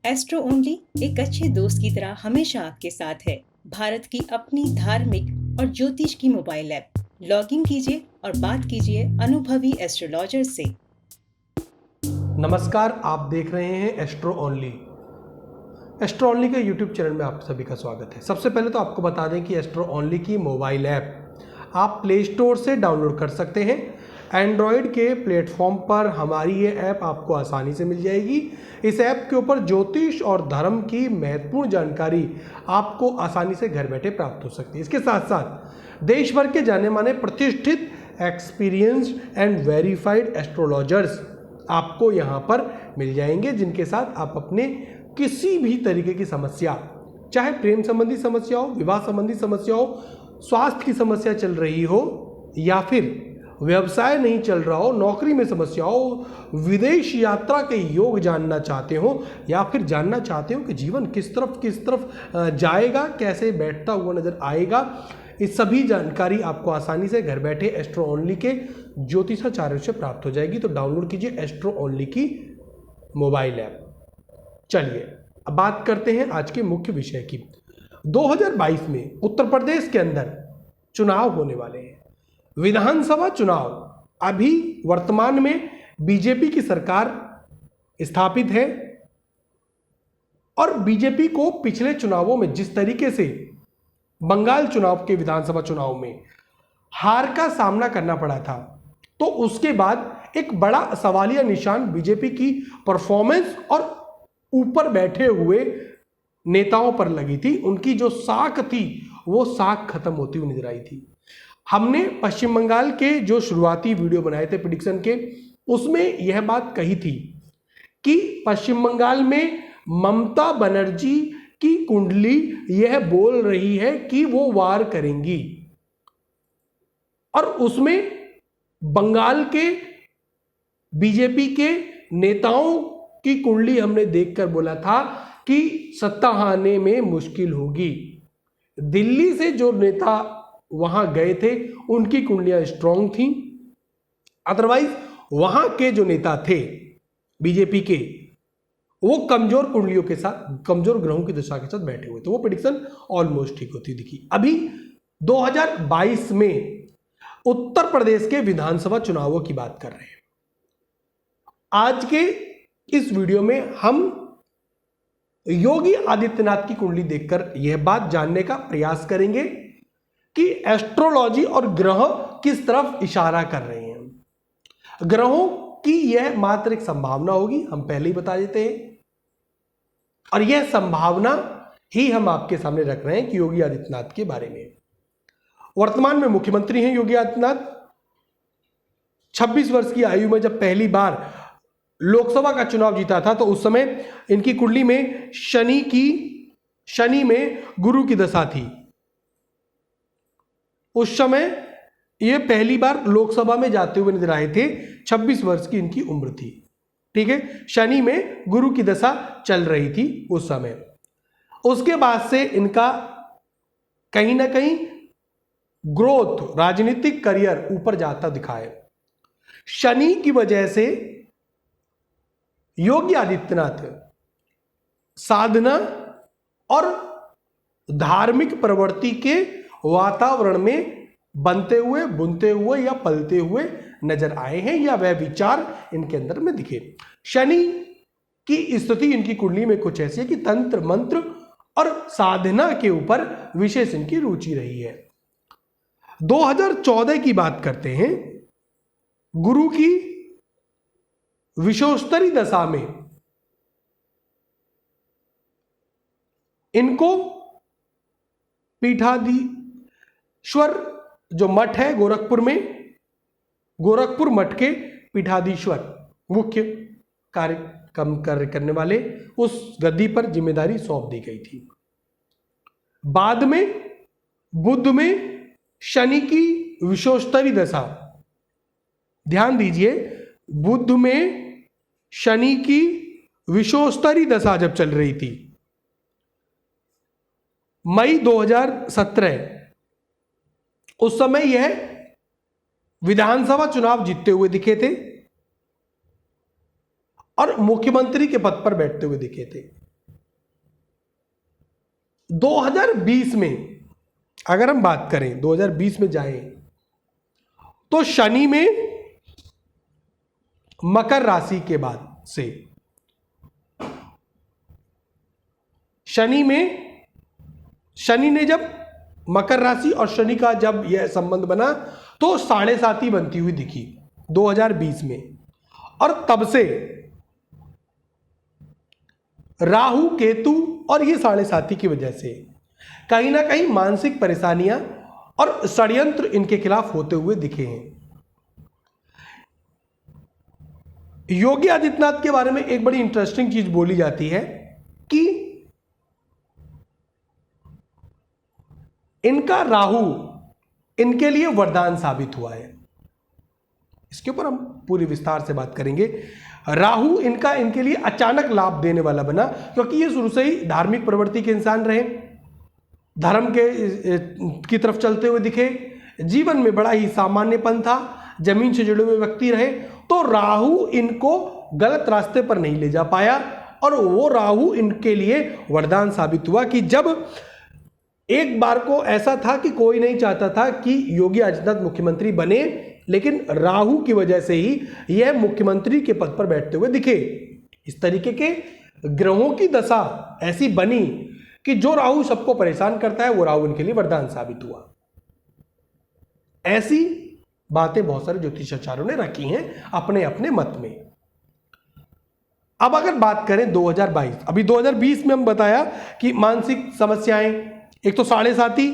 Astro only एक अच्छे दोस्त की तरह हमेशा आपके साथ है। भारत की अपनी धार्मिक और ज्योतिष की मोबाइल ऐप। लॉग इन कीजिए और बात कीजिए अनुभवी एस्ट्रोलॉजर से। नमस्कार, आप देख रहे हैं एस्ट्रो ओनली। एस्ट्रो ओनली के यूट्यूब चैनल में आप सभी का स्वागत है। सबसे पहले तो आपको बता दें कि एस्ट्रो ओनली की मोबाइल ऐप आप प्ले स्टोर से डाउनलोड कर सकते हैं। एंड्रॉयड के प्लेटफॉर्म पर हमारी ये ऐप आपको आसानी से मिल जाएगी। इस ऐप के ऊपर ज्योतिष और धर्म की महत्वपूर्ण जानकारी आपको आसानी से घर बैठे प्राप्त हो सकती है। इसके साथ साथ देश भर के जाने माने प्रतिष्ठित, एक्सपीरियंस्ड एंड वेरीफाइड एस्ट्रोलॉजर्स आपको यहाँ पर मिल जाएंगे, जिनके साथ आप अपने किसी भी तरीके की समस्या, चाहे प्रेम संबंधी समस्या हो, विवाह संबंधी समस्या हो, स्वास्थ्य की समस्या चल रही हो, या फिर व्यवसाय नहीं चल रहा हो, नौकरी में समस्या हो, विदेश यात्रा के योग जानना चाहते हो, या फिर जानना चाहते हो कि जीवन किस तरफ जाएगा, कैसे बैठता हुआ नजर आएगा, इस सभी जानकारी आपको आसानी से घर बैठे एस्ट्रो ओनली के ज्योतिषाचार्य से प्राप्त हो जाएगी। तो डाउनलोड कीजिए एस्ट्रो ओनली की मोबाइल ऐप। चलिए अब बात करते हैं आज के मुख्य विषय की। 2022 में उत्तर प्रदेश के अंदर चुनाव होने वाले हैं, विधानसभा चुनाव। अभी वर्तमान में बीजेपी की सरकार स्थापित है और बीजेपी को पिछले चुनावों में जिस तरीके से बंगाल चुनाव के विधानसभा चुनाव में हार का सामना करना पड़ा था, तो उसके बाद एक बड़ा सवालिया निशान बीजेपी की परफॉर्मेंस और ऊपर बैठे हुए नेताओं पर लगी थी। उनकी जो साख थी वो साख खत्म होती हुई नजर आई थी। हमने पश्चिम बंगाल के जो शुरुआती वीडियो बनाए थे प्रेडिक्शन के, उसमें यह बात कही थी कि पश्चिम बंगाल में ममता बनर्जी की कुंडली यह बोल रही है कि वो वार करेंगी, और उसमें बंगाल के बीजेपी के नेताओं की कुंडली हमने देखकर बोला था कि सत्ता आने में मुश्किल होगी। दिल्ली से जो नेता वहां गए थे उनकी कुंडलियां स्ट्रांग थी, अदरवाइज वहां के जो नेता थे बीजेपी के, वो कमजोर कुंडलियों के साथ, कमजोर ग्रहों की दशा के साथ बैठे हुए थे। वो प्रेडिक्शन ऑलमोस्ट ठीक होती दिखी। अभी 2022 में उत्तर प्रदेश के विधानसभा चुनावों की बात कर रहे हैं। आज के इस वीडियो में हम योगी आदित्यनाथ की कुंडली देखकर यह बात जानने का प्रयास करेंगे कि एस्ट्रोलॉजी और ग्रह किस तरफ इशारा कर रहे हैं। ग्रहों की यह मात्र एक संभावना होगी, हम पहले ही बता देते हैं, और यह संभावना ही हम आपके सामने रख रहे हैं कि योगी आदित्यनाथ के बारे में। वर्तमान में मुख्यमंत्री हैं योगी आदित्यनाथ। 26 वर्ष की आयु में जब पहली बार लोकसभा का चुनाव जीता था, तो उस समय इनकी कुंडली में शनि में गुरु की दशा थी। उस समय ये पहली बार लोकसभा में जाते हुए नजर आए थे। 26 वर्ष की इनकी उम्र थी, ठीक है। शनि में गुरु की दशा चल रही थी उस समय। उसके बाद से इनका कहीं ना कहीं ग्रोथ, राजनीतिक करियर ऊपर जाता दिखा है। शनि की वजह से योगी आदित्यनाथ साधना और धार्मिक प्रवृत्ति के वातावरण में बनते हुए, बुनते हुए या पलते हुए नजर आए हैं, या वह विचार इनके अंदर में दिखे। शनि की स्थिति इनकी कुंडली में कुछ ऐसी है कि तंत्र मंत्र और साधना के ऊपर विशेष इनकी रुचि रही है। 2014 की बात करते हैं। गुरु की विषोत्तरी दशा में इनको पीठाधीश्वर जो मठ है गोरखपुर में, गोरखपुर मठ के पीठाधीश्वर, मुख्य कार्य करने वाले, उस गद्दी पर जिम्मेदारी सौंप दी गई थी। बाद में बुध में शनि की विषोत्तरी दशा, ध्यान दीजिए, बुध में शनि की विषोत्तरी दशा जब चल रही थी, मई 2017, उस समय यह विधानसभा चुनाव जीतते हुए दिखे थे और मुख्यमंत्री के पद पर बैठते हुए दिखे थे। 2020 में अगर हम बात करें, 2020 में जाएं तो शनि में मकर राशि के बाद से शनि ने जब मकर राशि और शनि का जब यह संबंध बना तो 7.5 बनती हुई दिखी 2020 में। और तब से राहु केतु और ये 7.5 की वजह से कहीं ना कहीं मानसिक परेशानियां और षड्यंत्र इनके खिलाफ होते हुए दिखे हैं। योगी आदित्यनाथ के बारे में एक बड़ी इंटरेस्टिंग चीज बोली जाती है कि इनका राहु इनके लिए वरदान साबित हुआ है। इसके ऊपर हम पूरी विस्तार से बात करेंगे। राहु इनके लिए अचानक लाभ देने वाला बना क्योंकि ये शुरू से ही धार्मिक प्रवृत्ति के इंसान रहे, धर्म की तरफ चलते हुए दिखे, जीवन में बड़ा ही सामान्यपन था, जमीन से जुड़े हुए व्यक्ति रहे। तो राहु इनको गलत रास्ते पर नहीं ले जा पाया और वो राहु इनके लिए वरदान साबित हुआ कि जब एक बार को ऐसा था कि कोई नहीं चाहता था कि योगी आदित्यनाथ मुख्यमंत्री बने, लेकिन राहु की वजह से ही यह मुख्यमंत्री के पद पर बैठते हुए दिखे। इस तरीके के ग्रहों की दशा ऐसी बनी कि जो राहु सबको परेशान करता है वो राहु इनके लिए वरदान साबित हुआ। ऐसी बातें बहुत सारे ज्योतिषाचार्यों ने रखी हैं अपने अपने मत में। अब अगर बात करें 2022, अभी 2020 में हम बताया कि मानसिक समस्याएं, एक तो 7.5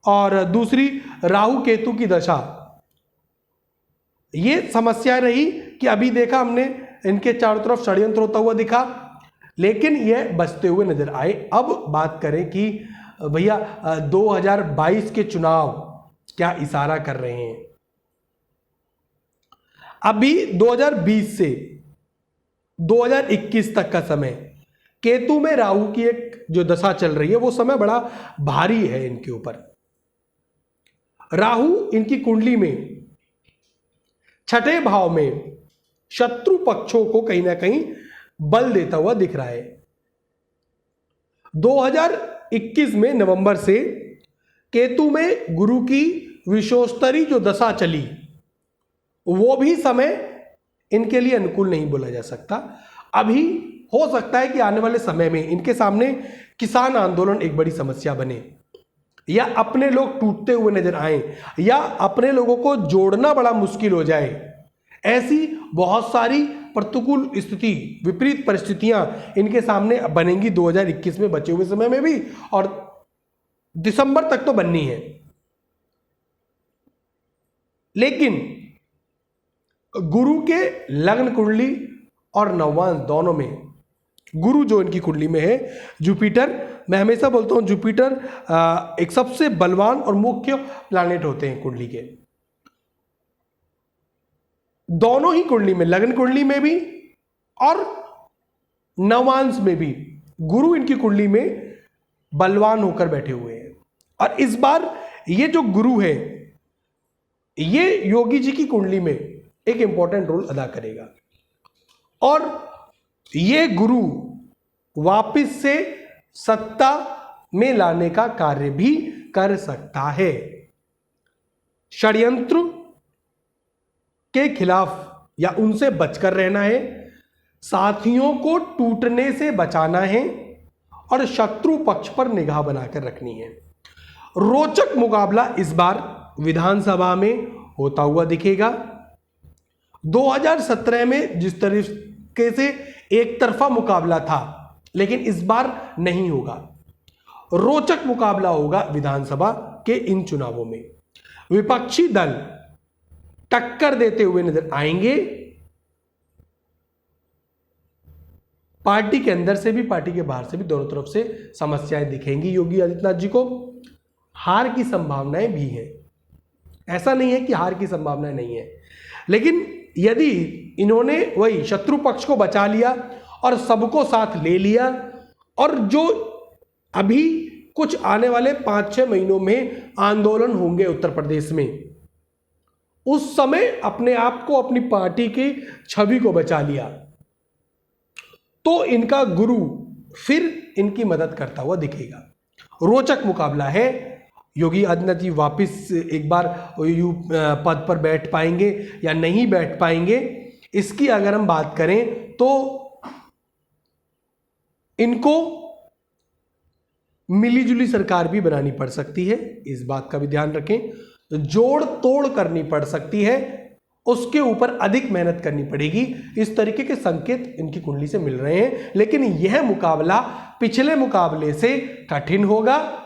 और दूसरी राहु केतु की दशा, ये समस्या रही कि अभी देखा हमने इनके चारों तरफ षड्यंत्र होता हुआ दिखा, लेकिन यह बचते हुए नजर आए। अब बात करें कि भैया 2022 के चुनाव क्या इशारा कर रहे हैं। अभी 2020 से 2021 तक का समय केतु में राहु की एक जो दशा चल रही है वो समय बड़ा भारी है इनके ऊपर। राहु इनकी कुंडली में 6ठे भाव में शत्रु पक्षों को कहीं ना कहीं बल देता हुआ दिख रहा है। 2021 में नवंबर से केतु में गुरु की विषोस्तरी जो दशा चली वो भी समय इनके लिए अनुकूल नहीं बोला जा सकता। अभी हो सकता है कि आने वाले समय में इनके सामने किसान आंदोलन एक बड़ी समस्या बने, या अपने लोग टूटते हुए नजर आए, या अपने लोगों को जोड़ना बड़ा मुश्किल हो जाए। ऐसी बहुत सारी प्रतिकूल स्थिति, विपरीत परिस्थितियां इनके सामने बनेंगी 2021 में, बचे हुए समय में भी, और दिसंबर तक तो बननी है। लेकिन गुरु के लग्न कुंडली और नववांश दोनों में, गुरु जो इनकी कुंडली में है, जुपिटर, मैं हमेशा बोलता हूं जुपिटर एक सबसे बलवान और मुख्य प्लैनेट होते हैं कुंडली के। दोनों ही कुंडली में, लग्न कुंडली में भी और नवांश में भी, गुरु इनकी कुंडली में बलवान होकर बैठे हुए हैं। और इस बार ये जो गुरु है ये योगी जी की कुंडली में एक इंपॉर्टेंट रोल अदा करेगा, और ये गुरु वापस से सत्ता में लाने का कार्य भी कर सकता है। षड्यंत्र के खिलाफ या उनसे बचकर रहना है, साथियों को टूटने से बचाना है, और शत्रु पक्ष पर निगाह बनाकर रखनी है। रोचक मुकाबला इस बार विधानसभा में होता हुआ दिखेगा। 2017 में जिस तरीके से एक तरफा मुकाबला था, लेकिन इस बार नहीं होगा। रोचक मुकाबला होगा विधानसभा के इन चुनावों में। विपक्षी दल टक्कर देते हुए नजर आएंगे। पार्टी के अंदर से भी, पार्टी के बाहर से भी, दोनों तरफ से समस्याएं दिखेंगी। योगी आदित्यनाथ जी को हार की संभावनाएं भी हैं, ऐसा नहीं है कि हार की संभावनाएं नहीं है, लेकिन यदि इन्होंने वही शत्रु पक्ष को बचा लिया और सबको साथ ले लिया, और जो अभी कुछ आने वाले 5-6 महीनों में आंदोलन होंगे उत्तर प्रदेश में, उस समय अपने आप को, अपनी पार्टी की छवि को बचा लिया, तो इनका गुरु फिर इनकी मदद करता हुआ दिखेगा। रोचक मुकाबला है। योगी आदित्यनाथ जी वापिस एक बार पद पर बैठ पाएंगे या नहीं बैठ पाएंगे, इसकी अगर हम बात करें तो इनको मिलीजुली सरकार भी बनानी पड़ सकती है, इस बात का भी ध्यान रखें। तो जोड़ तोड़ करनी पड़ सकती है, उसके ऊपर अधिक मेहनत करनी पड़ेगी, इस तरीके के संकेत इनकी कुंडली से मिल रहे हैं। लेकिन यह मुकाबला पिछले मुकाबले से कठिन होगा।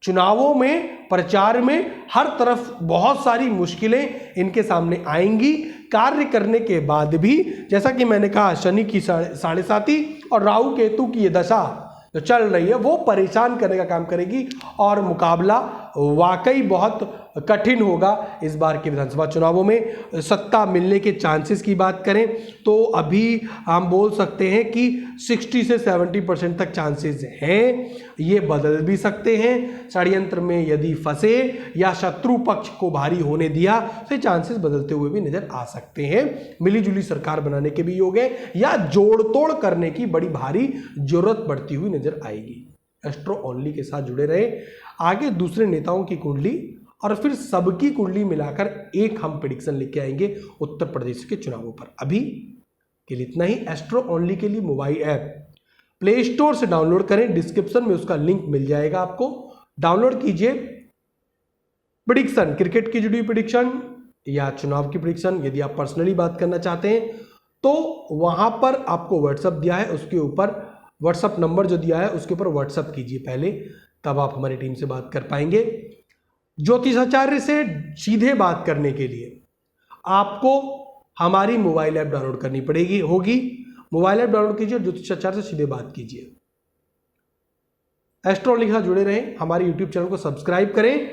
चुनावों में, प्रचार में हर तरफ बहुत सारी मुश्किलें इनके सामने आएंगी। कार्य करने के बाद भी, जैसा कि मैंने कहा, शनि की साढ़े साती और राहु केतु की ये दशा जो चल रही है वो परेशान करने का काम करेगी और मुकाबला वाकई बहुत कठिन होगा। इस बार के विधानसभा चुनावों में सत्ता मिलने के चांसेस की बात करें तो अभी हम बोल सकते हैं कि 60 से 70% तक चांसेस हैं। ये बदल भी सकते हैं, षड्यंत्र में यदि फंसे या शत्रु पक्ष को भारी होने दिया तो चांसेस बदलते हुए भी नजर आ सकते हैं। मिलीजुली सरकार बनाने के भी योग है या जोड़ तोड़ करने की बड़ी भारी जरूरत पड़ती हुई नजर आएगी। एस्ट्रो ओनली के साथ जुड़े रहे। आगे दूसरे नेताओं की कुंडली और फिर सबकी कुंडली मिलाकर एक हम प्रेडिक्शन लेके आएंगे उत्तर प्रदेश के चुनावों पर। अभी के लिए इतना ही। एस्ट्रो ओनली के लिए मोबाइल ऐप प्ले स्टोर से डाउनलोड करें, डिस्क्रिप्शन में उसका लिंक मिल जाएगा आपको। डाउनलोड कीजिए। प्रेडिक्शन, क्रिकेट की जुड़ी हुई प्रेडिक्शन या चुनाव की प्रेडिक्शन, यदि आप पर्सनली बात करना चाहते हैं तो वहां पर आपको व्हाट्सएप दिया है, उसके ऊपर व्हाट्सएप नंबर जो दिया है उसके ऊपर व्हाट्सएप कीजिए पहले, तब आप हमारी टीम से बात कर पाएंगे। ज्योतिषाचार्य से सीधे बात करने के लिए आपको हमारी मोबाइल ऐप डाउनलोड करनी होगी। मोबाइल ऐप डाउनलोड कीजिए और ज्योतिषाचार्य से सीधे बात कीजिए। एस्ट्रो ओनली के साथ जुड़े रहें। हमारे यूट्यूब चैनल को सब्सक्राइब करें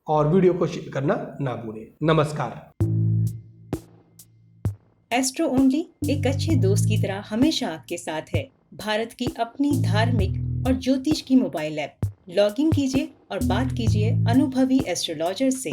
और वीडियो को शेयर करना ना भूलें। नमस्कार। एस्ट्रो ओनली एक अच्छे दोस्त की तरह हमेशा आपके साथ है। भारत की अपनी धार्मिक और ज्योतिष की मोबाइल ऐप। लॉगिन कीजिए और बात कीजिए अनुभवी एस्ट्रोलॉजर से।